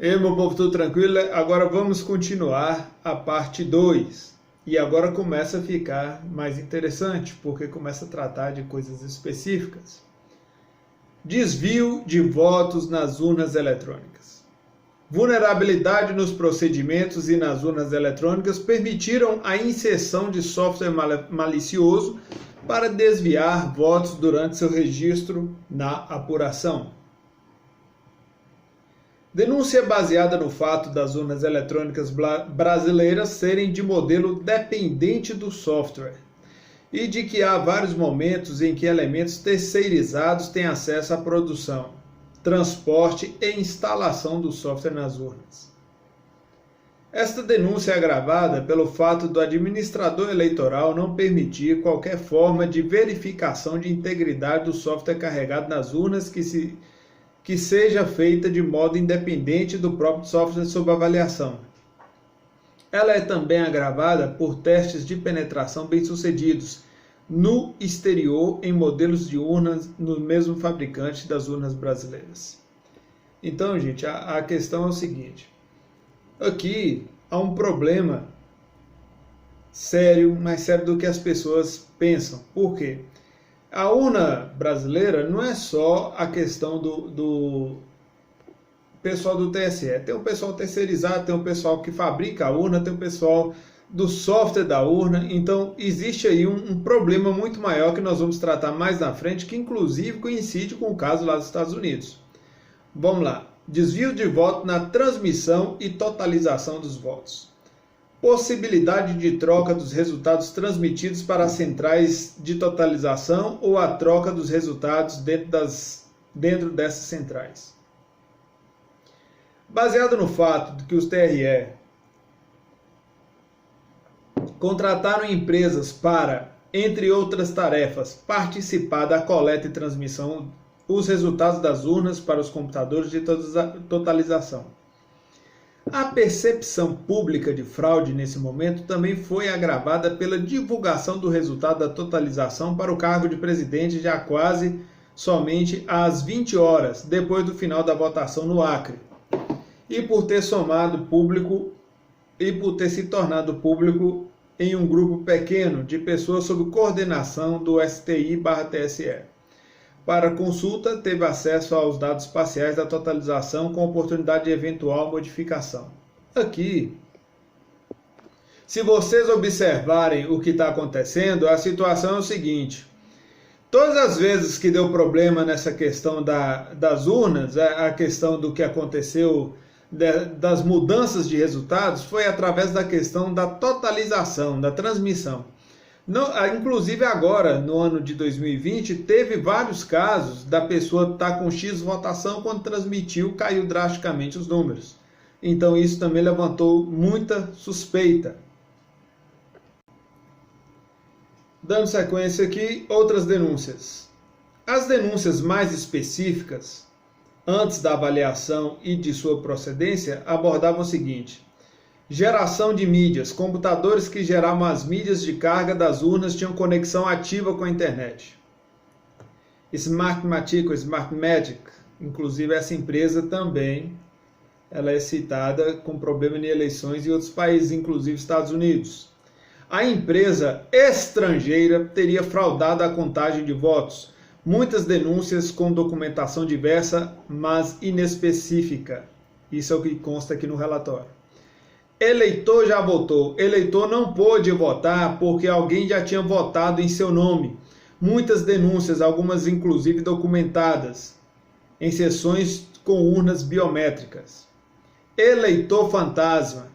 Ei, meu povo, tudo tranquilo? Agora vamos continuar a parte 2. E agora começa a ficar mais interessante, porque começa a tratar de coisas específicas. Desvio de votos nas urnas eletrônicas. Vulnerabilidade nos procedimentos e nas urnas eletrônicas permitiram a inserção de software malicioso para desviar votos durante seu registro na apuração. Denúncia baseada no fato das urnas eletrônicas brasileiras serem de modelo dependente do software e de que há vários momentos em que elementos terceirizados têm acesso à produção, transporte e instalação do software nas urnas. Esta denúncia é agravada pelo fato do administrador eleitoral não permitir qualquer forma de verificação de integridade do software carregado nas urnas que seja feita de modo independente do próprio software sob avaliação. Ela é também agravada por testes de penetração bem-sucedidos no exterior em modelos de urnas no mesmo fabricante das urnas brasileiras. Então, gente, a questão é o seguinte. Aqui há um problema sério, mais sério do que as pessoas pensam. Por quê? A urna brasileira não é só a questão do pessoal do TSE. Tem o pessoal terceirizado, tem o pessoal que fabrica a urna, tem o pessoal do software da urna. Então, existe aí um problema muito maior que nós vamos tratar mais na frente, que inclusive coincide com o caso lá dos Estados Unidos. Vamos lá. Desvio de voto na transmissão e totalização dos votos. Possibilidade de troca dos resultados transmitidos para as centrais de totalização ou a troca dos resultados dentro dessas centrais. Baseado no fato de que os TRE contrataram empresas para, entre outras tarefas, participar da coleta e transmissão dos resultados das urnas para os computadores de totalização. A percepção pública de fraude nesse momento também foi agravada pela divulgação do resultado da totalização para o cargo de presidente já quase somente às 20 horas depois do final da votação no Acre, e por ter se tornado público em um grupo pequeno de pessoas sob coordenação do STI/TSE. Para consulta, teve acesso aos dados parciais da totalização com oportunidade de eventual modificação. Aqui, se vocês observarem o que está acontecendo, a situação é o seguinte. Todas as vezes que deu problema nessa questão das urnas, a questão do que aconteceu, das mudanças de resultados, foi através da questão da totalização, da transmissão. Inclusive agora, no ano de 2020, teve vários casos da pessoa estar com X votação, quando transmitiu, caiu drasticamente os números. Então isso também levantou muita suspeita. Dando sequência aqui, outras denúncias. As denúncias mais específicas, antes da avaliação e de sua procedência, abordavam o seguinte: geração de mídias. Computadores que geravam as mídias de carga das urnas tinham conexão ativa com a internet. Smartmatic ou Smartmagic, inclusive essa empresa também, ela é citada com problema em eleições em outros países, inclusive Estados Unidos. A empresa estrangeira teria fraudado a contagem de votos. Muitas denúncias com documentação diversa, mas inespecífica. Isso é o que consta aqui no relatório. Eleitor já votou. Eleitor não pôde votar porque alguém já tinha votado em seu nome. Muitas denúncias, algumas inclusive documentadas, em sessões com urnas biométricas. Eleitor fantasma.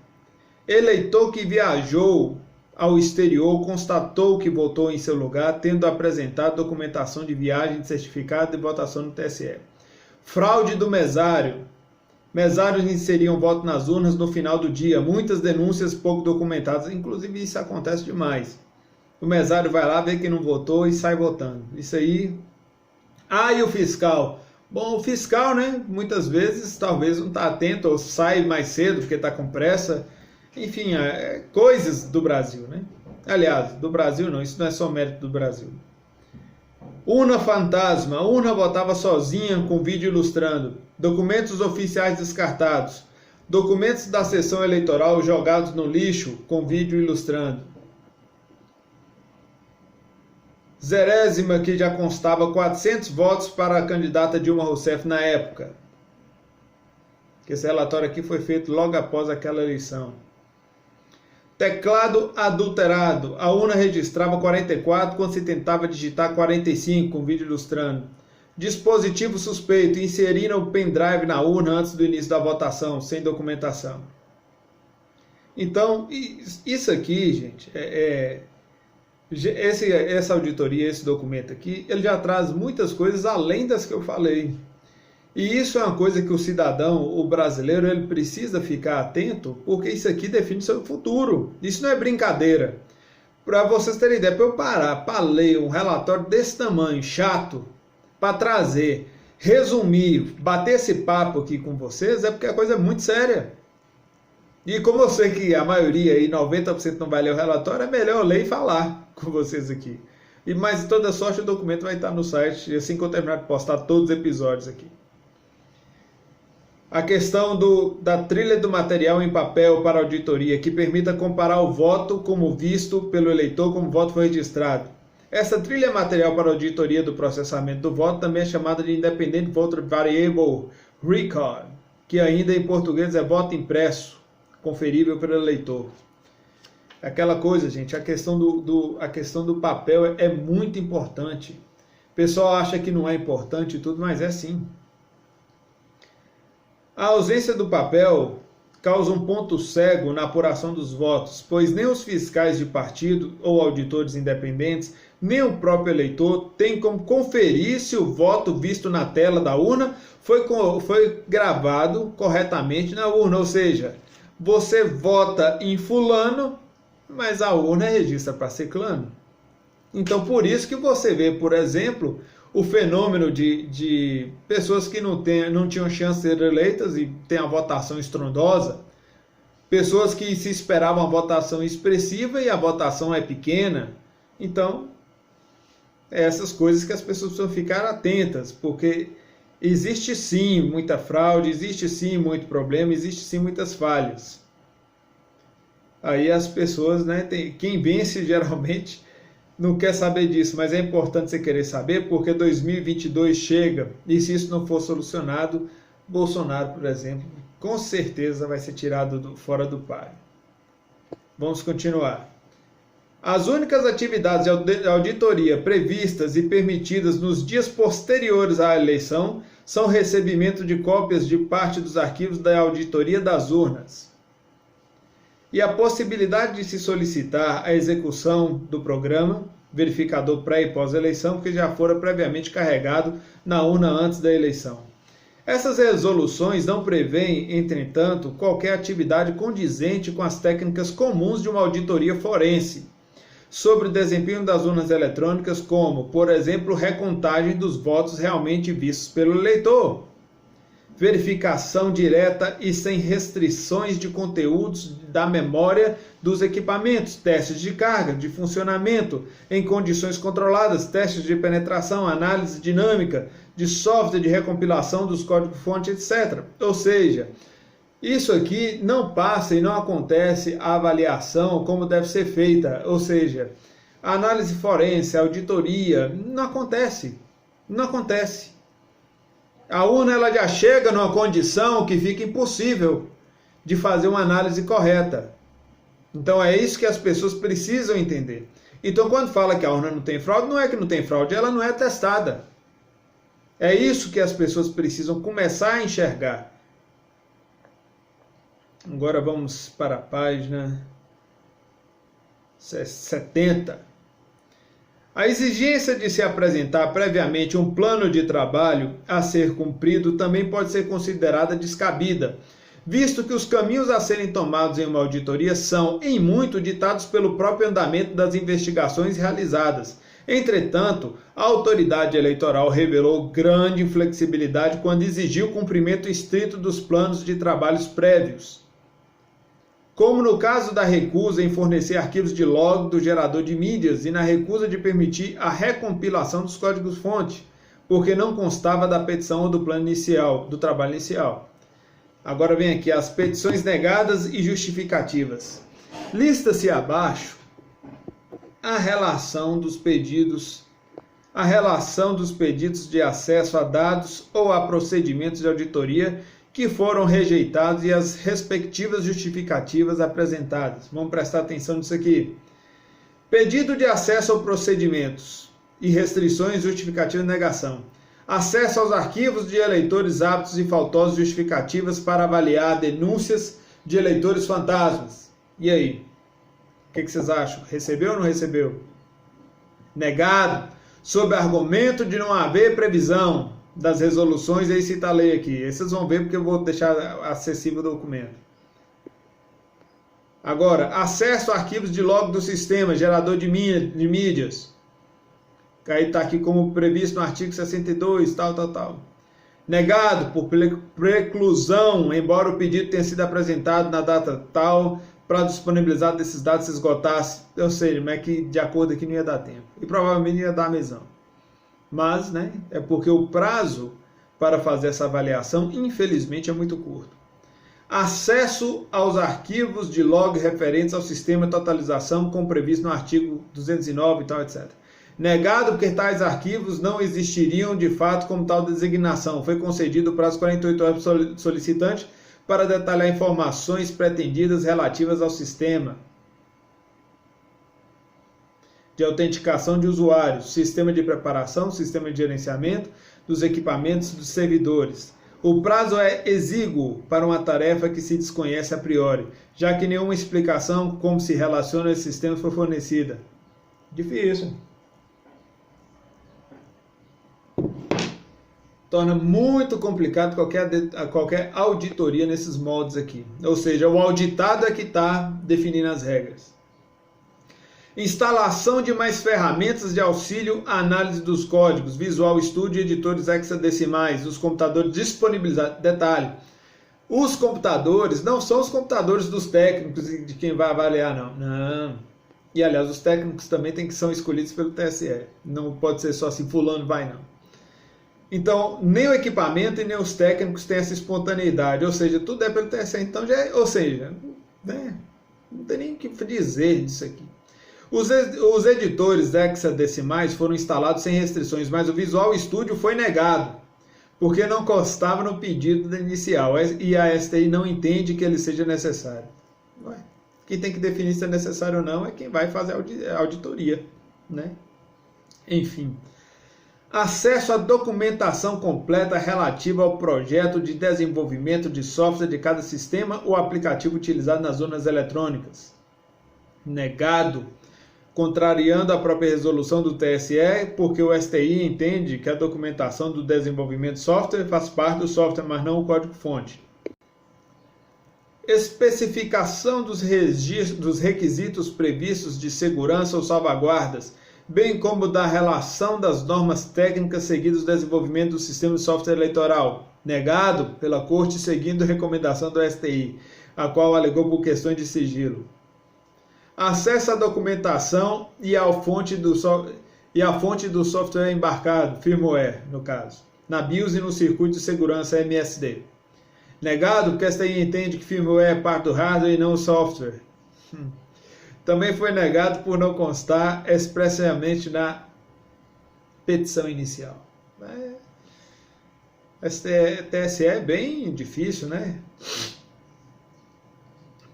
Eleitor que viajou ao exterior constatou que votou em seu lugar, tendo apresentado documentação de viagem, certificado de votação no TSE. Fraude do mesário. Mesários inseriam voto nas urnas no final do dia. Muitas denúncias pouco documentadas. Inclusive isso acontece demais. O mesário vai lá, vê que não votou e sai votando. Isso aí. E o fiscal? Bom, o fiscal, né? Muitas vezes talvez não está atento ou sai mais cedo porque está com pressa. Enfim, coisas do Brasil, né? Aliás, do Brasil não. Isso não é só mérito do Brasil. Urna fantasma. A urna votava sozinha com vídeo ilustrando. Documentos oficiais descartados. Documentos da sessão eleitoral jogados no lixo, com vídeo ilustrando. Zerésima, que já constava 400 votos para a candidata Dilma Rousseff na época. Esse relatório aqui foi feito logo após aquela eleição. Teclado adulterado. A urna registrava 44 quando se tentava digitar 45, com vídeo ilustrando. Dispositivo suspeito. Inseriram o pendrive na urna antes do início da votação, sem documentação. Então, isso aqui, gente, essa auditoria, esse documento aqui, ele já traz muitas coisas além das que eu falei. E isso é uma coisa que o cidadão, o brasileiro, ele precisa ficar atento, porque isso aqui define seu futuro. Isso não é brincadeira. Para vocês terem ideia, para eu parar para ler um relatório desse tamanho, chato, para trazer, resumir, bater esse papo aqui com vocês, é porque a coisa é muito séria. E como eu sei que a maioria, aí, 90% não vai ler o relatório, é melhor eu ler e falar com vocês aqui. Mas de toda sorte o documento vai estar no site, assim que eu terminar de postar todos os episódios aqui. A questão da trilha do material em papel para auditoria, que permita comparar o voto como visto pelo eleitor como o voto foi registrado. Essa trilha material para auditoria do processamento do voto também é chamada de Independent Voter Variable Record, que ainda em português é voto impresso, conferível pelo eleitor. Aquela coisa, gente, a questão do papel é muito importante. O pessoal acha que não é importante e tudo, mas é sim. A ausência do papel causa um ponto cego na apuração dos votos, pois nem os fiscais de partido ou auditores independentes, nem o próprio eleitor tem como conferir se o voto visto na tela da urna foi gravado corretamente na urna. Ou seja, você vota em fulano, mas a urna registra para ciclano. Então, por isso que você vê, por exemplo, o fenômeno de pessoas que não tinham chance de ser eleitas e tem a votação estrondosa, pessoas que se esperavam a votação expressiva e a votação é pequena. Então, essas coisas que as pessoas precisam ficar atentas, porque existe sim muita fraude, existe sim muito problema, existe sim muitas falhas. Aí as pessoas, né, quem vence geralmente não quer saber disso, mas é importante você querer saber, porque 2022 chega, e se isso não for solucionado, Bolsonaro, por exemplo, com certeza vai ser tirado fora do páreo. Vamos continuar. As únicas atividades de auditoria previstas e permitidas nos dias posteriores à eleição são o recebimento de cópias de parte dos arquivos da auditoria das urnas e a possibilidade de se solicitar a execução do programa verificador pré e pós-eleição, que já fora previamente carregado na urna antes da eleição. Essas resoluções não prevêem, entretanto, qualquer atividade condizente com as técnicas comuns de uma auditoria forense sobre o desempenho das urnas eletrônicas, como, por exemplo, recontagem dos votos realmente vistos pelo eleitor, verificação direta e sem restrições de conteúdos da memória dos equipamentos, testes de carga, de funcionamento em condições controladas, testes de penetração, análise dinâmica de software de recompilação dos códigos-fonte, etc. Ou seja, isso aqui não passa e não acontece a avaliação como deve ser feita, ou seja, a análise forense, a auditoria, não acontece, não acontece. A urna ela já chega numa condição que fica impossível de fazer uma análise correta. Então é isso que as pessoas precisam entender. Então quando fala que a urna não tem fraude, não é que não tem fraude, ela não é testada. É isso que as pessoas precisam começar a enxergar. Agora vamos para a página 70. A exigência de se apresentar previamente um plano de trabalho a ser cumprido também pode ser considerada descabida, visto que os caminhos a serem tomados em uma auditoria são, em muito, ditados pelo próprio andamento das investigações realizadas. Entretanto, a autoridade eleitoral revelou grande inflexibilidade quando exigiu o cumprimento estrito dos planos de trabalhos prévios, como no caso da recusa em fornecer arquivos de log do gerador de mídias e na recusa de permitir a recompilação dos códigos-fonte, porque não constava da petição ou do plano inicial, do trabalho inicial. Agora vem aqui as petições negadas e justificativas. Lista-se abaixo a relação dos pedidos de acesso a dados ou a procedimentos de auditoria que foram rejeitados e as respectivas justificativas apresentadas. Vamos prestar atenção nisso aqui. Pedido de acesso aos procedimentos e restrições, justificativa e negação. Acesso aos arquivos de eleitores aptos e faltosos, justificativas para avaliar denúncias de eleitores fantasmas. E aí? O que vocês acham? Recebeu ou não recebeu? Negado, sob argumento de não haver previsão das resoluções, aí cita a lei aqui. Aí vocês vão ver porque eu vou deixar acessível o documento. Agora, acesso a arquivos de log do sistema, gerador de mídias. Aí está aqui como previsto no artigo 62, tal. Negado por preclusão, embora o pedido tenha sido apresentado na data tal, para disponibilizar desses dados se esgotasse. Ou seja, mas que de acordo aqui não ia dar tempo. E provavelmente não ia dar mesão. Mas, né, é porque o prazo para fazer essa avaliação, infelizmente, é muito curto. Acesso aos arquivos de log referentes ao sistema de totalização, como previsto no artigo 209 e tal, etc. Negado porque tais arquivos não existiriam de fato como tal designação. Foi concedido o prazo de 48 horas para o solicitante para detalhar informações pretendidas relativas ao sistema de autenticação de usuários, sistema de preparação, sistema de gerenciamento dos equipamentos dos servidores. O prazo é exíguo para uma tarefa que se desconhece a priori, já que nenhuma explicação como se relaciona esses sistemas foi fornecida. Difícil. Torna muito complicado qualquer auditoria nesses moldes aqui. Ou seja, o auditado é que está definindo as regras. Instalação de mais ferramentas de auxílio à análise dos códigos, Visual Studio e editores hexadecimais, os computadores disponibilizados. Detalhe, os computadores não são os computadores dos técnicos e de quem vai avaliar, não. E, aliás, os técnicos também são escolhidos pelo TSE. Não pode ser só assim, fulano vai, não. Então, nem o equipamento e nem os técnicos têm essa espontaneidade, ou seja, tudo é pelo TSE. Então, né, não tem nem o que dizer disso aqui. Os editores hexadecimais foram instalados sem restrições, mas o Visual Studio foi negado, porque não constava no pedido inicial, e a STI não entende que ele seja necessário. Quem tem que definir se é necessário ou não é quem vai fazer a auditoria, né? Enfim. Acesso à documentação completa relativa ao projeto de desenvolvimento de software de cada sistema ou aplicativo utilizado nas urnas eletrônicas. Negado, contrariando a própria resolução do TSE, porque o STI entende que a documentação do desenvolvimento de software faz parte do software, mas não o código-fonte. Especificação dos requisitos previstos de segurança ou salvaguardas, bem como da relação das normas técnicas seguidas no desenvolvimento do sistema de software eleitoral. Negado pela Corte seguindo recomendação do STI, a qual alegou por questões de sigilo. Acesso à documentação e a fonte do software embarcado, firmware, no caso, na BIOS e no circuito de segurança MSD. Negado porque a STI entende que firmware é parte do hardware e não o software. Também foi negado por não constar expressamente na petição inicial. TSE é bem difícil, né?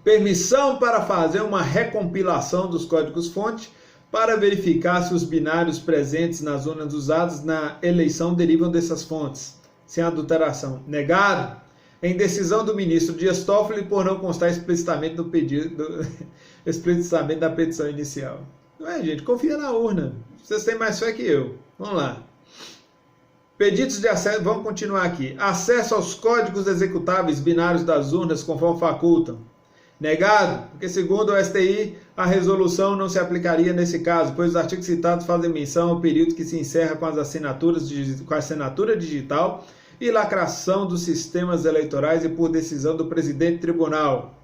Permissão para fazer uma recompilação dos códigos-fonte para verificar se os binários presentes nas urnas usadas na eleição derivam dessas fontes, sem adulteração. Negado em decisão do ministro Dias Toffoli por não constar explicitamente no pedido, explicitamente da petição inicial. Não é, gente? Confia na urna. Vocês têm mais fé que eu. Vamos lá. Pedidos de acesso, vamos continuar aqui. Acesso aos códigos executáveis binários das urnas conforme facultam. Negado, porque segundo o STI, a resolução não se aplicaria nesse caso, pois os artigos citados fazem menção ao período que se encerra com a assinatura digital e lacração dos sistemas eleitorais e por decisão do presidente do tribunal.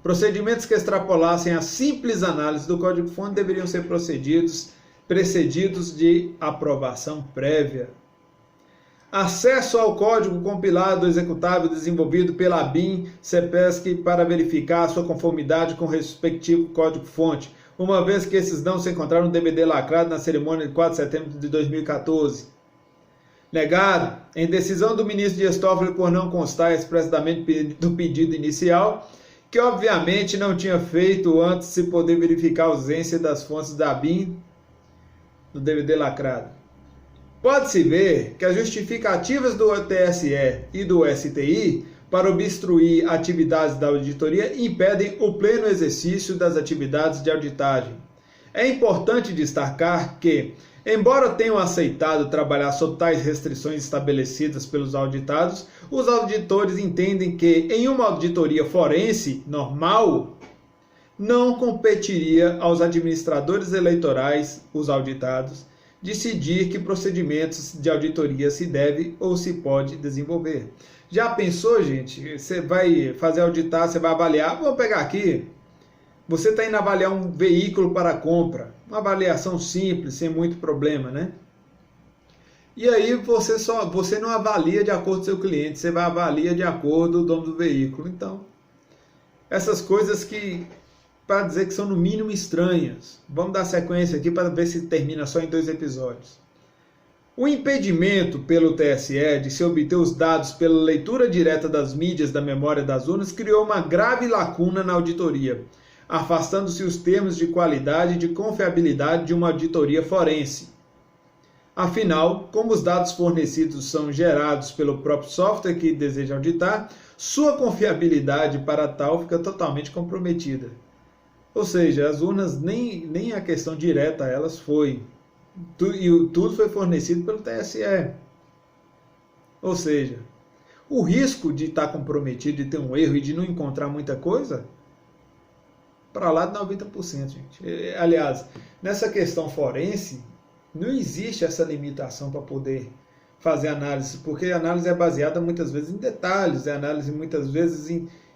Procedimentos que extrapolassem a simples análise do código-fonte deveriam ser precedidos de aprovação prévia. acesso ao código compilado executável desenvolvido pela ABIN CPESC para verificar sua conformidade com o respectivo código-fonte, uma vez que esses não se encontraram no DVD lacrado na cerimônia de 4 de setembro de 2014. Negado, em decisão do ministro Dias Toffoli por não constar expressamente do pedido inicial, que obviamente não tinha feito antes de se poder verificar a ausência das fontes da ABIN no DVD lacrado. Pode-se ver que as justificativas do TSE e do STI para obstruir atividades da auditoria impedem o pleno exercício das atividades de auditagem. É importante destacar que, embora tenham aceitado trabalhar sob tais restrições estabelecidas pelos auditados, os auditores entendem que, em uma auditoria forense normal, não competiria aos administradores eleitorais, os auditados, decidir que procedimentos de auditoria se deve ou se pode desenvolver. Já pensou, gente? Você vai fazer auditar, você vai avaliar, vamos pegar aqui, você está indo avaliar um veículo para compra, uma avaliação simples, sem muito problema, né? E aí você não avalia de acordo com o seu cliente, você vai avaliar de acordo com o dono do veículo. Então, essas coisas que, para dizer que são no mínimo estranhas. Vamos dar sequência aqui para ver se termina só em 2 episódios. O impedimento pelo TSE de se obter os dados pela leitura direta das mídias da memória das urnas criou uma grave lacuna na auditoria, afastando-se os termos de qualidade e de confiabilidade de uma auditoria forense. Afinal, como os dados fornecidos são gerados pelo próprio software que deseja auditar, sua confiabilidade para tal fica totalmente comprometida. Ou seja, as urnas, nem a questão direta a elas foi. Tudo foi fornecido pelo TSE. Ou seja, o risco de estar comprometido, de ter um erro e de não encontrar muita coisa, para lá de 90%, gente. Aliás, nessa questão forense, não existe essa limitação para poder fazer análise, porque a análise é baseada muitas vezes em detalhes, é análise muitas vezes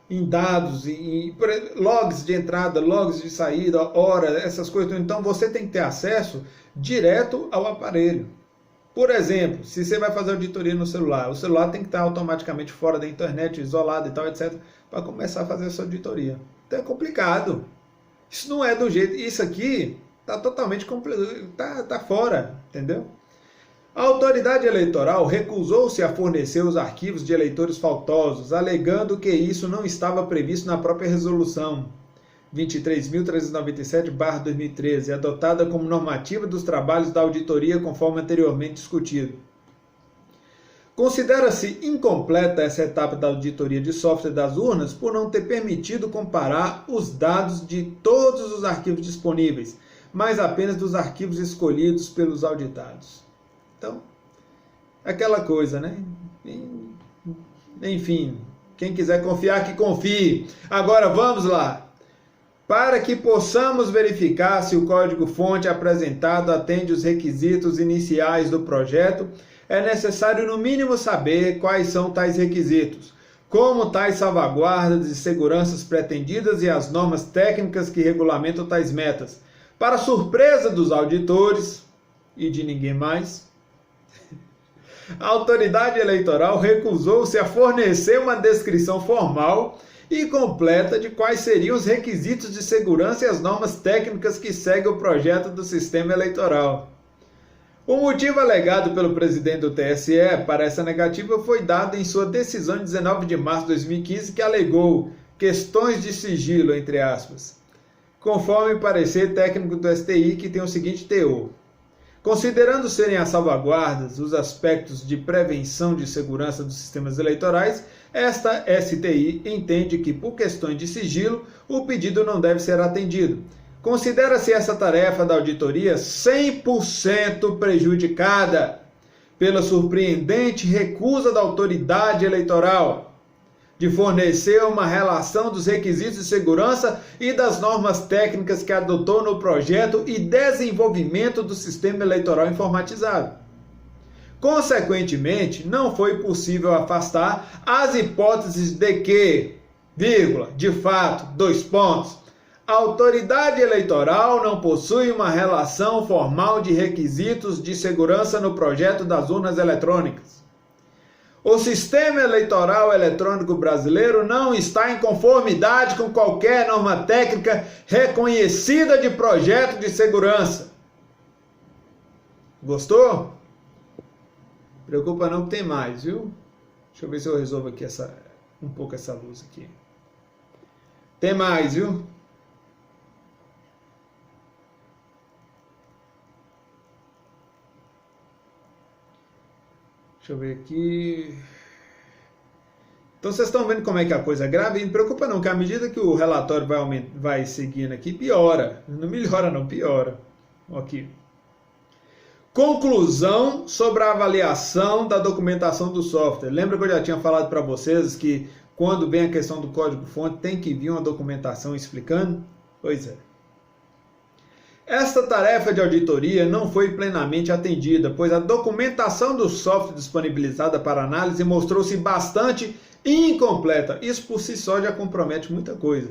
em dados, em logs de entrada, logs de saída, hora, essas coisas. Então você tem que ter acesso direto ao aparelho. Por exemplo, se você vai fazer auditoria no celular, o celular tem que estar automaticamente fora da internet, isolado e tal, etc., para começar a fazer essa auditoria. Então é complicado. Isso não é do jeito. Isso aqui está totalmente tá fora, entendeu? A autoridade eleitoral recusou-se a fornecer os arquivos de eleitores faltosos, alegando que isso não estava previsto na própria resolução 23.397/2013, adotada como normativa dos trabalhos da auditoria, conforme anteriormente discutido. Considera-se incompleta essa etapa da auditoria de software das urnas por não ter permitido comparar os dados de todos os arquivos disponíveis, mas apenas dos arquivos escolhidos pelos auditados. Então, aquela coisa, né? Enfim, quem quiser confiar, que confie. Agora vamos lá. Para que possamos verificar se o código-fonte apresentado atende os requisitos iniciais do projeto, é necessário no mínimo saber quais são tais requisitos, como tais salvaguardas de seguranças pretendidas e as normas técnicas que regulamentam tais metas. Para surpresa dos auditores e de ninguém mais, a autoridade eleitoral recusou-se a fornecer uma descrição formal e completa de quais seriam os requisitos de segurança e as normas técnicas que seguem o projeto do sistema eleitoral. O motivo alegado pelo presidente do TSE para essa negativa foi dado em sua decisão de 19 de março de 2015, que alegou questões de sigilo, entre aspas, conforme parecer técnico do STI, que tem o seguinte teor. Considerando serem as salvaguardas os aspectos de prevenção de segurança dos sistemas eleitorais, esta STI entende que, por questões de sigilo, o pedido não deve ser atendido. Considera-se essa tarefa da auditoria 100% prejudicada pela surpreendente recusa da autoridade eleitoral de fornecer uma relação dos requisitos de segurança e das normas técnicas que adotou no projeto e desenvolvimento do sistema eleitoral informatizado. Consequentemente, não foi possível afastar as hipóteses de que, de fato, a autoridade eleitoral não possui uma relação formal de requisitos de segurança no projeto das urnas eletrônicas. O sistema eleitoral eletrônico brasileiro não está em conformidade com qualquer norma técnica reconhecida de projeto de segurança. Gostou? Preocupa não que tem mais, viu? Deixa eu ver se eu resolvo aqui um pouco essa luz aqui. Tem mais, viu? Deixa eu ver aqui. Então vocês estão vendo como é que a coisa é grave? Não preocupa não, que à medida que o relatório vai seguindo aqui, piora. Não melhora não, piora. Aqui. Conclusão sobre a avaliação da documentação do software. Lembra que eu já tinha falado para vocês que quando vem a questão do código-fonte tem que vir uma documentação explicando? Pois é. Esta tarefa de auditoria não foi plenamente atendida, pois a documentação do software disponibilizada para análise mostrou-se bastante incompleta. Isso por si só já compromete muita coisa.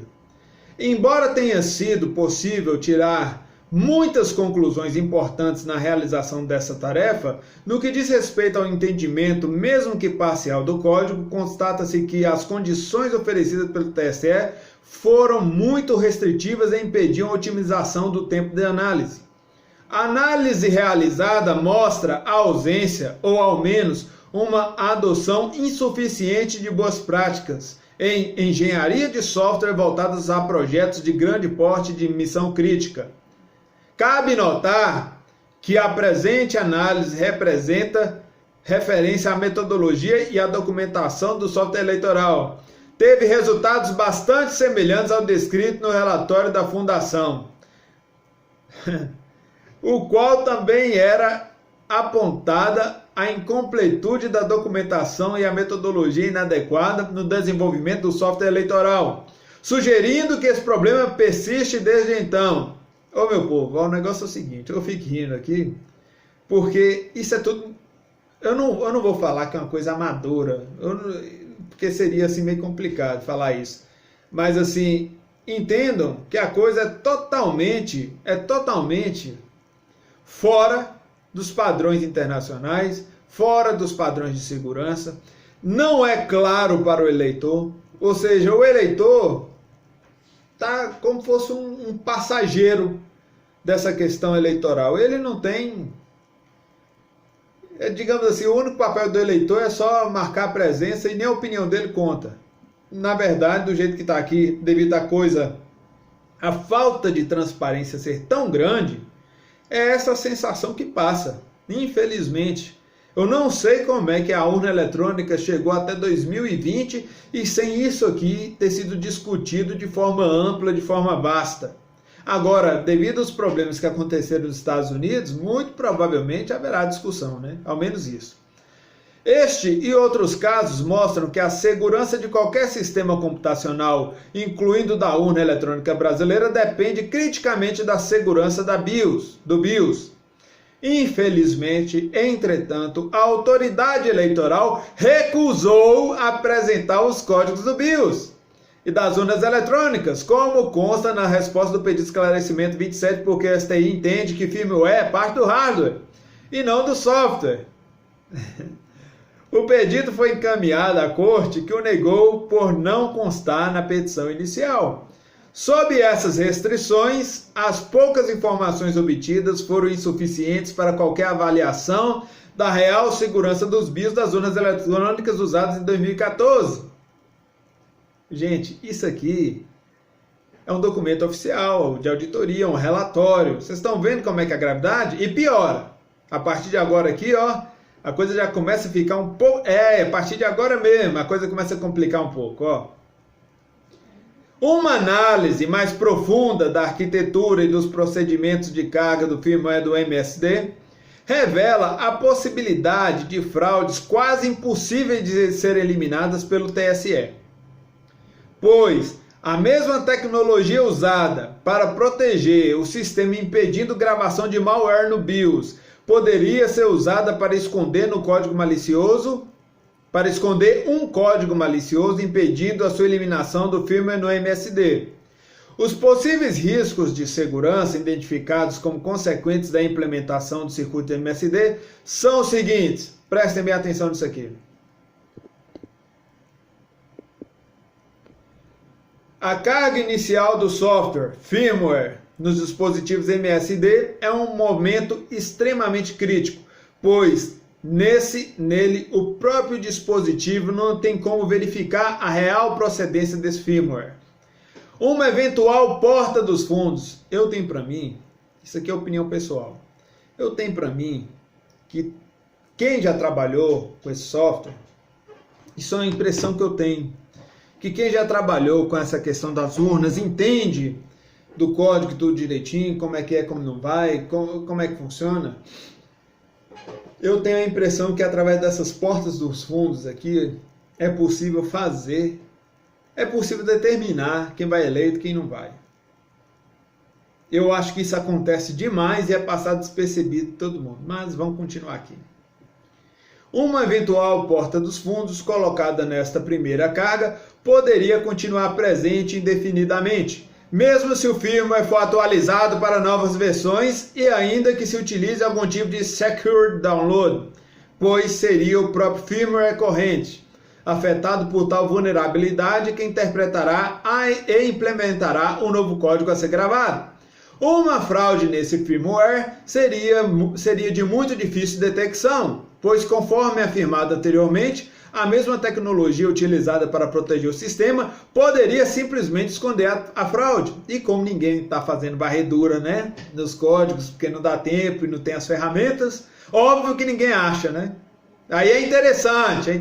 Embora tenha sido possível tirar muitas conclusões importantes na realização dessa tarefa, no que diz respeito ao entendimento, mesmo que parcial, do código, constata-se que as condições oferecidas pelo TSE foram muito restritivas e impediam a otimização do tempo de análise. A análise realizada mostra a ausência, ou ao menos uma adoção insuficiente de boas práticas em engenharia de software voltadas a projetos de grande porte de missão crítica. Cabe notar que a presente análise representa referência à metodologia e à documentação do software eleitoral. Teve resultados bastante semelhantes ao descrito no relatório da Fundação, o qual também era apontada a incompletude da documentação e a metodologia inadequada no desenvolvimento do software eleitoral, sugerindo que esse problema persiste desde então. Ô meu povo, o negócio é o seguinte, eu fico rindo aqui, porque isso é tudo, eu não vou falar que é uma coisa amadora, porque seria assim meio complicado falar isso, mas assim, entendam que a coisa é totalmente fora dos padrões internacionais, fora dos padrões de segurança, não é claro para o eleitor, ou seja, o eleitor está como fosse um passageiro dessa questão eleitoral. Ele não tem, digamos assim, o único papel do eleitor é só marcar presença e nem a opinião dele conta. Na verdade, do jeito que está aqui, devido à coisa, a falta de transparência ser tão grande, é essa sensação que passa, infelizmente. Eu não sei como é que a urna eletrônica chegou até 2020 e sem isso aqui ter sido discutido de forma ampla, de forma vasta. Agora, devido aos problemas que aconteceram nos Estados Unidos, muito provavelmente haverá discussão, né? Ao menos isso. Este e outros casos mostram que a segurança de qualquer sistema computacional, incluindo da urna eletrônica brasileira, depende criticamente da segurança do BIOS. Infelizmente, entretanto, a autoridade eleitoral recusou apresentar os códigos do BIOS e das urnas eletrônicas, como consta na resposta do pedido de esclarecimento 27, porque a STI entende que firmware é parte do hardware e não do software. O pedido foi encaminhado à corte, que o negou por não constar na petição inicial. Sob essas restrições, as poucas informações obtidas foram insuficientes para qualquer avaliação da real segurança dos BIOS das urnas eletrônicas usadas em 2014. Gente, isso aqui é um documento oficial de auditoria, um relatório. Vocês estão vendo como é que é a gravidade? E piora. A partir de agora aqui, ó, a coisa já começa a ficar um pouco... a partir de agora mesmo, a coisa começa a complicar um pouco, ó. Uma análise mais profunda da arquitetura e dos procedimentos de carga do firmware do MSD revela a possibilidade de fraudes quase impossíveis de serem eliminadas pelo TSE. Pois a mesma tecnologia usada para proteger o sistema impedindo gravação de malware no BIOS poderia ser usada para esconder um código malicioso impedindo a sua eliminação do firmware no MSD. Os possíveis riscos de segurança identificados como consequentes da implementação do circuito MSD são os seguintes. Prestem bem atenção nisso aqui. A carga inicial do software, firmware, nos dispositivos MSD é um momento extremamente crítico, pois nele o próprio dispositivo não tem como verificar a real procedência desse firmware. Uma eventual porta dos fundos, eu tenho para mim, isso aqui é opinião pessoal, eu tenho para mim que quem já trabalhou com esse software, isso é uma impressão que eu tenho, que quem já trabalhou com essa questão das urnas entende do código tudo direitinho, como é, como não vai, como é que funciona. Eu tenho a impressão que através dessas portas dos fundos aqui é possível determinar quem vai eleito e quem não vai. Eu acho que isso acontece demais e é passado despercebido de todo mundo, mas vamos continuar aqui. Uma eventual porta dos fundos colocada nesta primeira carga poderia continuar presente indefinidamente, mesmo se o firmware for atualizado para novas versões e ainda que se utilize algum tipo de Secure Download, pois seria o próprio firmware corrente, afetado por tal vulnerabilidade, que interpretará e implementará o novo código a ser gravado. Uma fraude nesse firmware seria de muito difícil detecção, pois, conforme afirmado anteriormente, a mesma tecnologia utilizada para proteger o sistema poderia simplesmente esconder a fraude. E como ninguém está fazendo varredura, né, nos códigos, porque não dá tempo e não tem as ferramentas, óbvio que ninguém acha, né? Aí é interessante.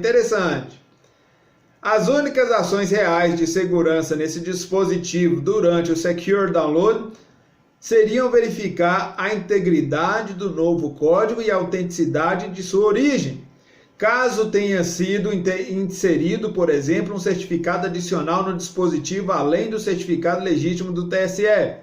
As únicas ações reais de segurança nesse dispositivo durante o Secure Download seriam verificar a integridade do novo código e a autenticidade de sua origem, caso tenha sido inserido, por exemplo, um certificado adicional no dispositivo além do certificado legítimo do TSE.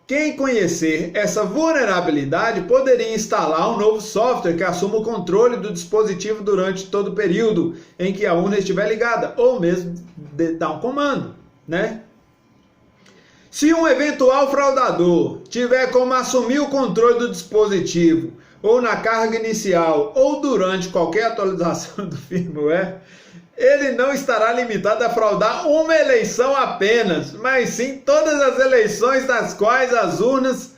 Quem conhecer essa vulnerabilidade poderia instalar um novo software que assuma o controle do dispositivo durante todo o período em que a urna estiver ligada, ou mesmo dar um comando, né? Se um eventual fraudador tiver como assumir o controle do dispositivo, ou na carga inicial, ou durante qualquer atualização do firmware, ele não estará limitado a fraudar uma eleição apenas, mas sim todas as eleições das quais as urnas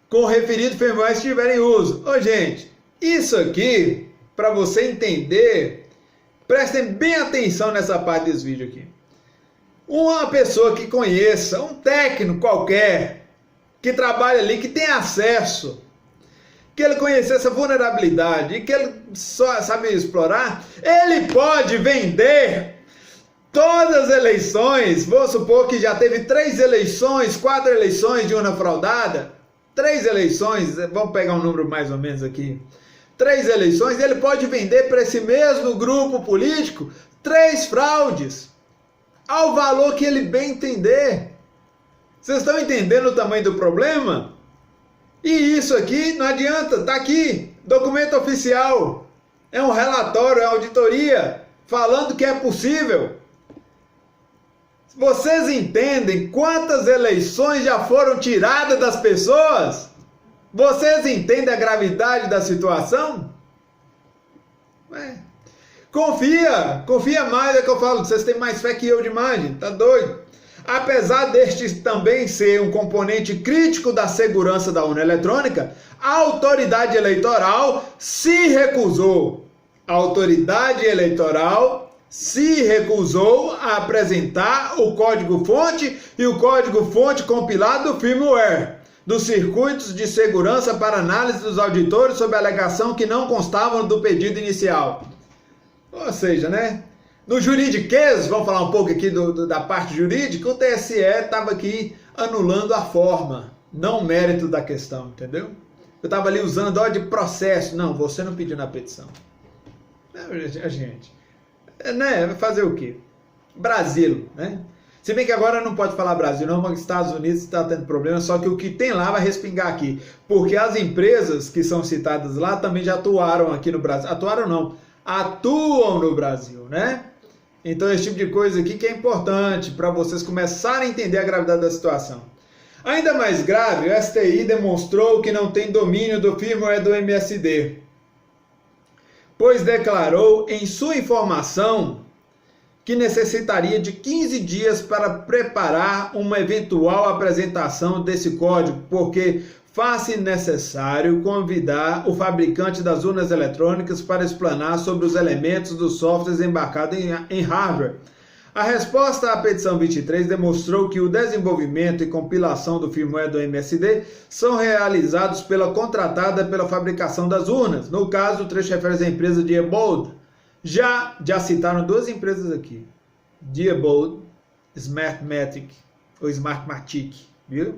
com o referido firmware estiverem em uso. Ô gente, isso aqui, para você entender, prestem bem atenção nessa parte desse vídeo aqui. Uma pessoa que conheça, um técnico qualquer, que trabalha ali, que tem acesso, que ele conhecer essa vulnerabilidade e que ele só sabe explorar, ele pode vender todas as eleições. Vou supor que já teve 3 eleições, 4 eleições de urna fraudada, 3 eleições, vamos pegar um número mais ou menos aqui, 3 eleições, ele pode vender para esse mesmo grupo político 3 fraudes, ao valor que ele bem entender. Vocês estão entendendo o tamanho do problema? E isso aqui não adianta, está aqui, documento oficial, é um relatório, é uma auditoria, falando que é possível. Vocês entendem quantas eleições já foram tiradas das pessoas? Vocês entendem a gravidade da situação? Confia mais, é que eu falo, vocês têm mais fé que eu de imagem, tá doido? Apesar deste também ser um componente crítico da segurança da urna eletrônica, a autoridade eleitoral se recusou. A autoridade eleitoral se recusou a apresentar o código-fonte e o código-fonte compilado do firmware dos circuitos de segurança para análise dos auditores sob a alegação que não constavam do pedido inicial. Ou seja, né? No juridiquês, vamos falar um pouco aqui da parte jurídica, o TSE estava aqui anulando a forma, não o mérito da questão, entendeu? Eu estava ali usando de processo. Não, você não pediu na petição. Gente, né? Vai fazer o quê? Brasil, né? Se bem que agora não pode falar Brasil, não, porque Estados Unidos está tendo problema, só que o que tem lá vai respingar aqui. Porque as empresas que são citadas lá também já atuaram aqui no Brasil. Atuaram não, atuam no Brasil, né? Então esse tipo de coisa aqui que é importante para vocês começarem a entender a gravidade da situação. Ainda mais grave, o STI demonstrou que não tem domínio do firmware do MSD, pois declarou em sua informação que necessitaria de 15 dias para preparar uma eventual apresentação desse código, porque faz-se necessário convidar o fabricante das urnas eletrônicas para explanar sobre os elementos dos softwares embarcados em hardware. A resposta à petição 23 demonstrou que o desenvolvimento e compilação do firmware do MSD são realizados pela contratada pela fabricação das urnas. No caso, o trecho refere à empresa Diebold. Já citaram duas empresas aqui. Diebold, Smartmatic ou Smartmatic, viu?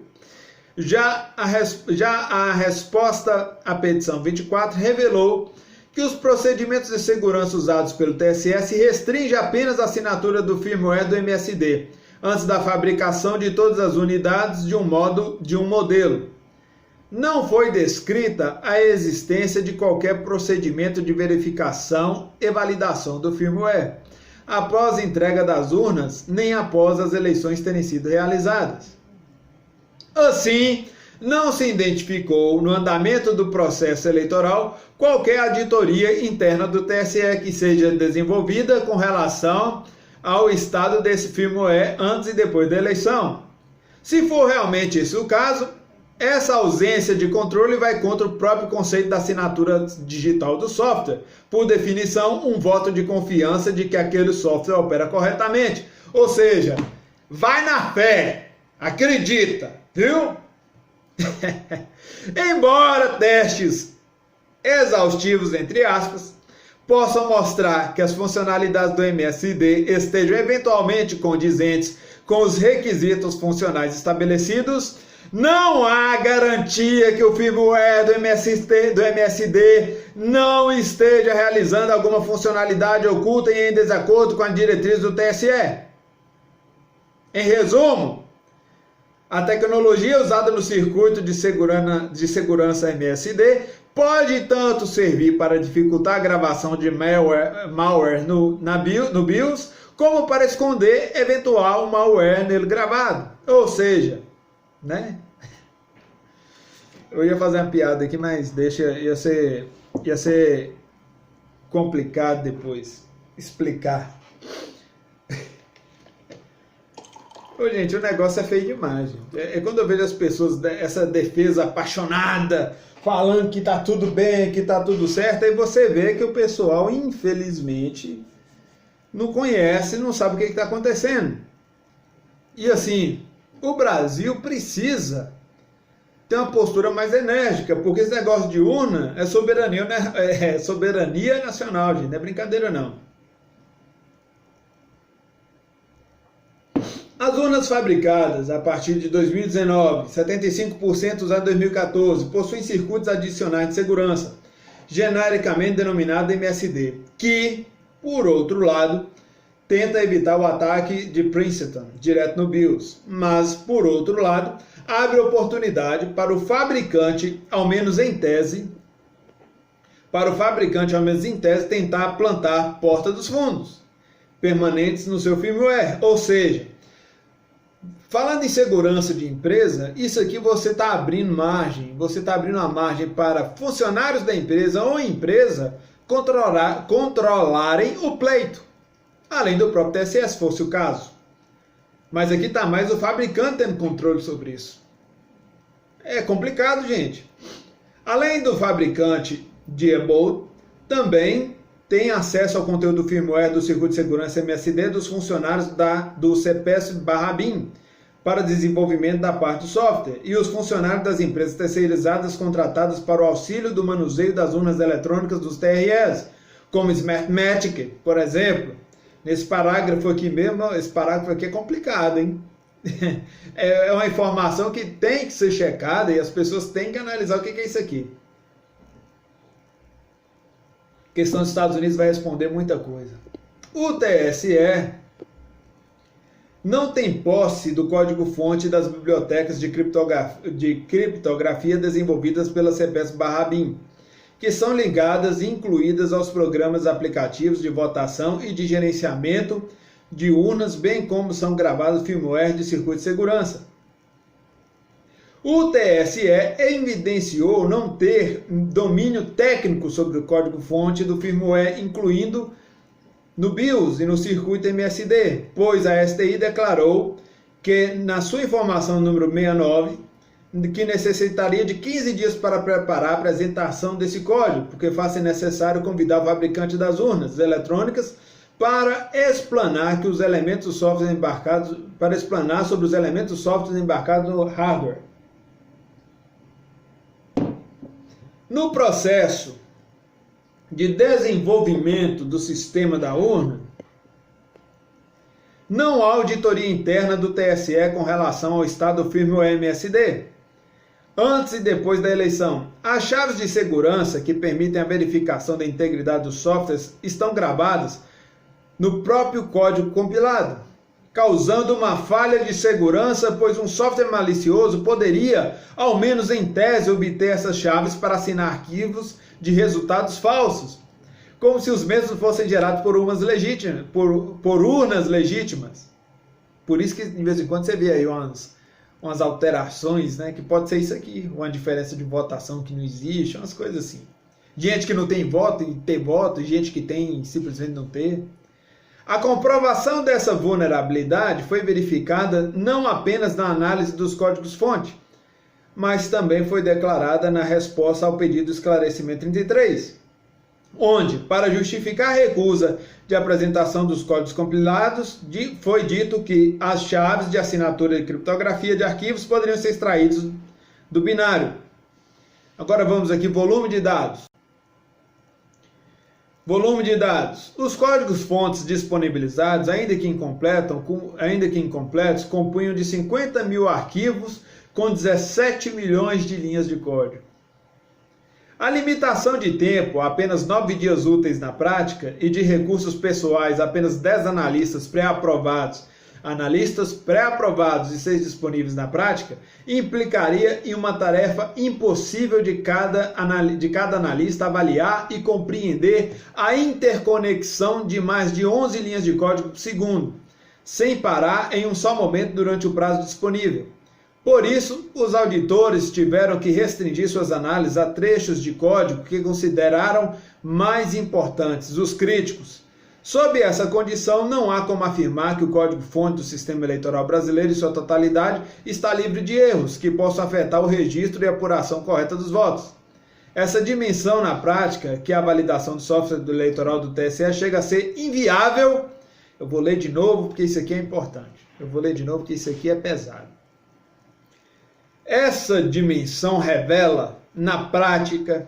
Já a resposta à petição 24 revelou que os procedimentos de segurança usados pelo TSE se restringem apenas à assinatura do firmware do MSD, antes da fabricação de todas as unidades de um modelo. Não foi descrita a existência de qualquer procedimento de verificação e validação do firmware, após a entrega das urnas, nem após as eleições terem sido realizadas. Assim, não se identificou no andamento do processo eleitoral qualquer auditoria interna do TSE que seja desenvolvida com relação ao estado desse firmware antes e depois da eleição. Se for realmente esse o caso, essa ausência de controle vai contra o próprio conceito da assinatura digital do software, por definição, um voto de confiança de que aquele software opera corretamente. Ou seja, vai na fé, acredita, viu? Embora testes exaustivos, entre aspas, possam mostrar que as funcionalidades do MSD estejam eventualmente condizentes com os requisitos funcionais estabelecidos, não há garantia que o firmware do MSD não esteja realizando alguma funcionalidade oculta e em desacordo com a diretriz do TSE. Em resumo, a tecnologia usada no circuito de segurança MSD pode tanto servir para dificultar a gravação de malware no BIOS, como para esconder eventual malware nele gravado. Ou seja, né? Eu ia fazer uma piada aqui, mas ia ser complicado depois explicar. Ô, gente, o negócio é feio demais, gente. É quando eu vejo as pessoas, essa defesa apaixonada, falando que tá tudo bem, que tá tudo certo, aí você vê que o pessoal, infelizmente, não conhece, não sabe o que está acontecendo. E assim, o Brasil precisa ter uma postura mais enérgica, porque esse negócio de urna é soberania nacional, gente, não é brincadeira não. As urnas fabricadas a partir de 2019, 75% usadas em 2014, possuem circuitos adicionais de segurança, genericamente denominado MSD, que, por outro lado, tenta evitar o ataque de Princeton direto no BIOS, mas, por outro lado, abre oportunidade para o fabricante, ao menos em tese, tentar plantar porta dos fundos permanentes no seu firmware, ou seja, falando em segurança de empresa, isso aqui você está abrindo uma margem para funcionários da empresa ou empresa controlarem o pleito, além do próprio TSE, se fosse o caso. Mas aqui está mais o fabricante tendo controle sobre isso. É complicado, gente. Além do fabricante Diebold, também tem acesso ao conteúdo do firmware do circuito de segurança MSD dos funcionários do CPS/BIM para desenvolvimento da parte do software e os funcionários das empresas terceirizadas contratadas para o auxílio do manuseio das urnas eletrônicas dos TREs, como Smartmatic, por exemplo. Nesse parágrafo aqui mesmo, esse parágrafo aqui é complicado, hein? É uma informação que tem que ser checada e as pessoas têm que analisar o que é isso aqui. A questão dos Estados Unidos vai responder muita coisa. O TSE não tem posse do código-fonte das bibliotecas de criptografia desenvolvidas pela CPS/BIM, que são ligadas e incluídas aos programas aplicativos de votação e de gerenciamento de urnas, bem como são gravados firmware de circuito de segurança. O TSE evidenciou não ter domínio técnico sobre o código-fonte do firmware, incluindo no BIOS e no circuito MSD, pois a STI declarou que na sua informação número 69, que necessitaria de 15 dias para preparar a apresentação desse código, porque faz necessário convidar o fabricante das urnas eletrônicas para explanar que os elementos software embarcados, para explanar sobre os elementos software embarcados no hardware. No processo de desenvolvimento do sistema da urna, não há auditoria interna do TSE com relação ao estado firme ou MSD. Antes e depois da eleição, as chaves de segurança que permitem a verificação da integridade dos softwares estão gravadas no próprio código compilado, causando uma falha de segurança, pois um software malicioso poderia, ao menos em tese, obter essas chaves para assinar arquivos de resultados falsos, como se os mesmos fossem gerados por urnas legítimas, por urnas legítimas. Por isso que de vez em quando você vê aí umas alterações, né, que pode ser isso aqui, uma diferença de votação que não existe, umas coisas assim. Gente que não tem voto e ter voto, e gente que tem simplesmente não ter. A comprovação dessa vulnerabilidade foi verificada não apenas na análise dos códigos-fonte, mas também foi declarada na resposta ao pedido de esclarecimento 33, onde, para justificar a recusa de apresentação dos códigos compilados, foi dito que as chaves de assinatura e criptografia de arquivos poderiam ser extraídos do binário. Agora vamos aqui, volume de dados. Volume de dados. Os códigos-fontes disponibilizados, ainda que incompletos, compunham de 50 mil arquivos com 17 milhões de linhas de código. A limitação de tempo, apenas 9 dias úteis na prática, e de recursos pessoais, apenas 10 analistas pré-aprovados e 6 disponíveis na prática, implicaria em uma tarefa impossível de cada analista avaliar e compreender a interconexão de mais de 11 linhas de código por segundo, sem parar em um só momento durante o prazo disponível. Por isso, os auditores tiveram que restringir suas análises a trechos de código que consideraram mais importantes, os críticos. Sob essa condição, não há como afirmar que o código-fonte do sistema eleitoral brasileiro, em sua totalidade, está livre de erros que possam afetar o registro e apuração correta dos votos. Essa dimensão na prática, que é a validação do software do eleitoral do TSE, chega a ser inviável. Eu vou ler de novo porque isso aqui é importante. Eu vou ler de novo porque isso aqui é pesado. Essa dimensão revela, na prática,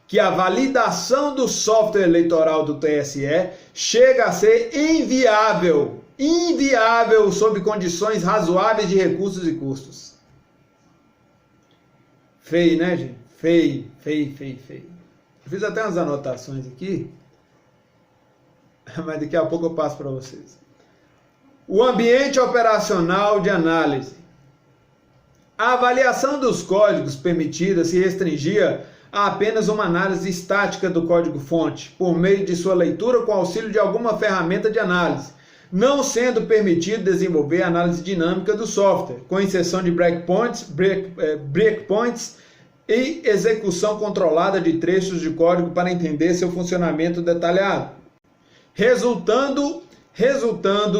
que a validação do software eleitoral do TSE chega a ser inviável sob condições razoáveis de recursos e custos. Feio, né, gente? Feio. Eu fiz até umas anotações aqui, mas daqui a pouco eu passo para vocês. O ambiente operacional de análise. A avaliação dos códigos permitida se restringia a apenas uma análise estática do código-fonte, por meio de sua leitura com auxílio de alguma ferramenta de análise, não sendo permitido desenvolver análise dinâmica do software, com exceção de breakpoints e execução controlada de trechos de código para entender seu funcionamento detalhado, resultando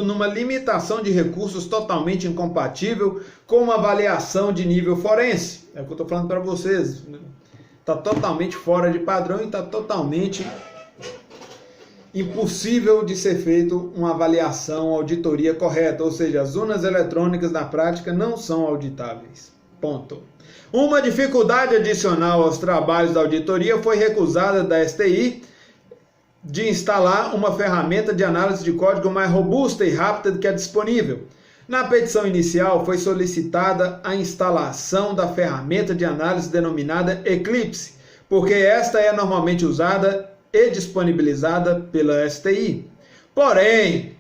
numa limitação de recursos totalmente incompatível com uma avaliação de nível forense. É o que eu estou falando para vocês. Está totalmente fora de padrão e está totalmente impossível de ser feito uma avaliação, auditoria correta. Ou seja, as urnas eletrônicas na prática não são auditáveis. Ponto. Uma dificuldade adicional aos trabalhos da auditoria foi recusada da STI de instalar uma ferramenta de análise de código mais robusta e rápida do que a disponível. Na petição inicial foi solicitada a instalação da ferramenta de análise denominada Eclipse, porque esta é normalmente usada e disponibilizada pela STI. Porém,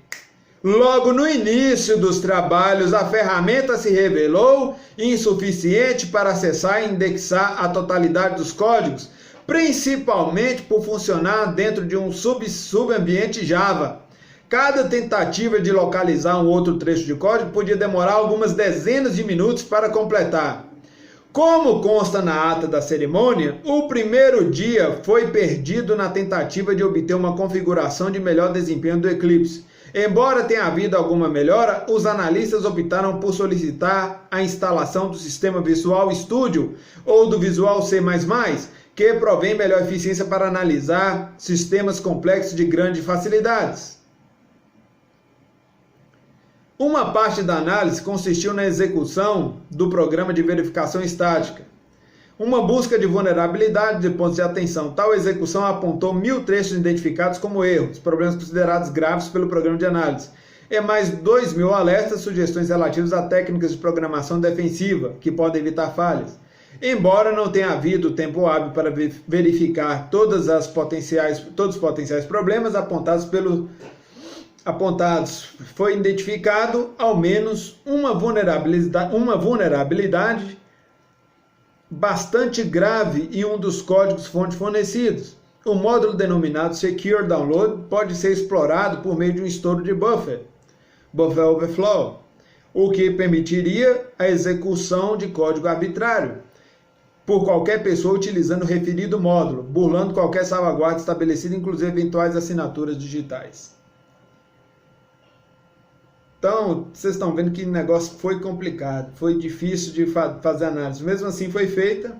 logo no início dos trabalhos, a ferramenta se revelou insuficiente para acessar e indexar a totalidade dos códigos, principalmente por funcionar dentro de um subambiente Java. Cada tentativa de localizar um outro trecho de código podia demorar algumas dezenas de minutos para completar. Como consta na ata da cerimônia, o primeiro dia foi perdido na tentativa de obter uma configuração de melhor desempenho do Eclipse. Embora tenha havido alguma melhora, os analistas optaram por solicitar a instalação do sistema Visual Studio ou do Visual C++, que provém melhor eficiência para analisar sistemas complexos de grandes facilidades. Uma parte da análise consistiu na execução do programa de verificação estática. Uma busca de vulnerabilidade de pontos de atenção. Tal execução apontou 1000 trechos identificados como erros, problemas considerados graves pelo programa de análise, e mais 2000 alertas, sugestões relativas a técnicas de programação defensiva, que podem evitar falhas. Embora não tenha havido tempo hábil para verificar todos os potenciais problemas apontados, foi identificado ao menos uma vulnerabilidade bastante grave em um dos códigos-fonte fornecidos. O módulo denominado Secure Download pode ser explorado por meio de um estouro de buffer overflow, o que permitiria a execução de código arbitrário por qualquer pessoa utilizando o referido módulo, burlando qualquer salvaguarda estabelecida, inclusive eventuais assinaturas digitais. Então, vocês estão vendo que o negócio foi complicado, foi difícil de fazer análise. Mesmo assim, foi feita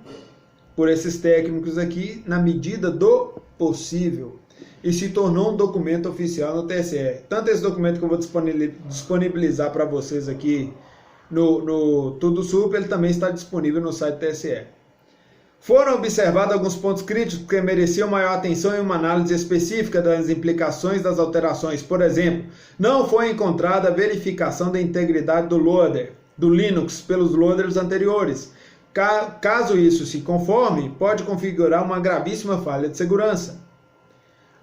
por esses técnicos aqui, na medida do possível, e se tornou um documento oficial no TSE. Tanto esse documento que eu vou disponibilizar para vocês aqui no Tudo Super, ele também está disponível no site do TSE. Foram observados alguns pontos críticos que mereciam maior atenção em uma análise específica das implicações das alterações. Por exemplo, não foi encontrada a verificação da integridade do loader, do Linux, pelos loaders anteriores. Caso isso se conforme, pode configurar uma gravíssima falha de segurança.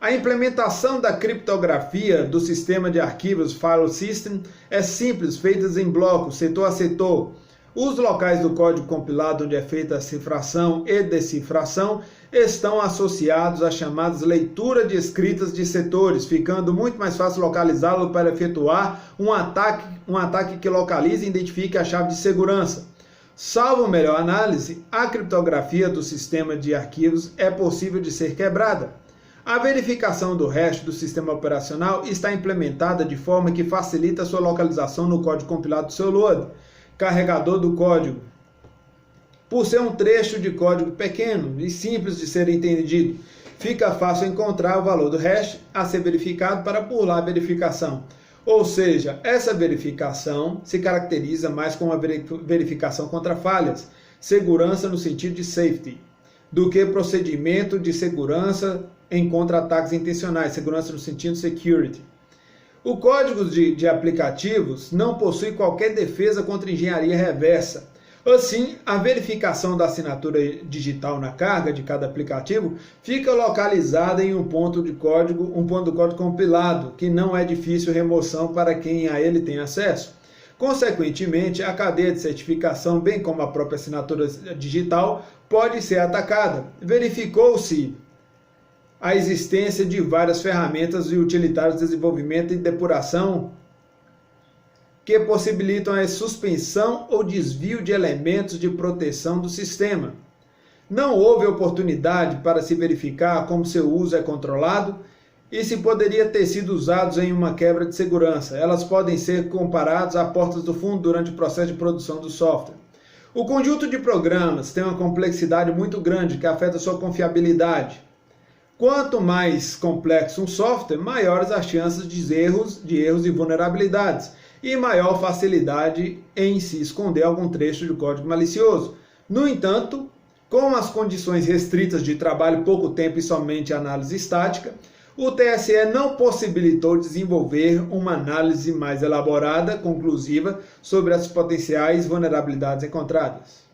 A implementação da criptografia do sistema de arquivos File System é simples, feita em blocos, setor a setor. Os locais do código compilado onde é feita a cifração e decifração estão associados às chamadas leitura de escritas de setores, ficando muito mais fácil localizá-lo para efetuar um ataque que localize e identifique a chave de segurança. Salvo melhor análise, a criptografia do sistema de arquivos é possível de ser quebrada. A verificação do hash do sistema operacional está implementada de forma que facilita a sua localização no código compilado do seu load, carregador do código. Por ser um trecho de código pequeno e simples de ser entendido, fica fácil encontrar o valor do hash a ser verificado para burlar a verificação. Ou seja, essa verificação se caracteriza mais como uma verificação contra falhas, segurança no sentido de safety, do que procedimento de segurança em contra-ataques intencionais, segurança no sentido de security. O código de aplicativos não possui qualquer defesa contra engenharia reversa. Assim, a verificação da assinatura digital na carga de cada aplicativo fica localizada em um ponto do código compilado, que não é difícil remoção para quem a ele tem acesso. Consequentemente, a cadeia de certificação, bem como a própria assinatura digital, pode ser atacada. Verificou-se a existência de várias ferramentas e utilitários de desenvolvimento e depuração que possibilitam a suspensão ou desvio de elementos de proteção do sistema. Não houve oportunidade para se verificar como seu uso é controlado e se poderia ter sido usados em uma quebra de segurança. Elas podem ser comparadas a portas do fundo durante o processo de produção do software. O conjunto de programas tem uma complexidade muito grande que afeta sua confiabilidade. Quanto mais complexo um software, maiores as chances de erros e vulnerabilidades, e maior facilidade em se esconder algum trecho de código malicioso. No entanto, com as condições restritas de trabalho, pouco tempo e somente análise estática, o TSE não possibilitou desenvolver uma análise mais elaborada, conclusiva, sobre as potenciais vulnerabilidades encontradas.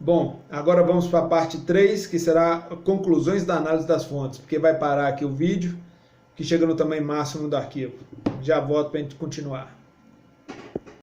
Bom, agora vamos para a parte 3, que será conclusões da análise das fontes, porque vai parar aqui o vídeo, que chega no tamanho máximo do arquivo. Já volto para a gente continuar.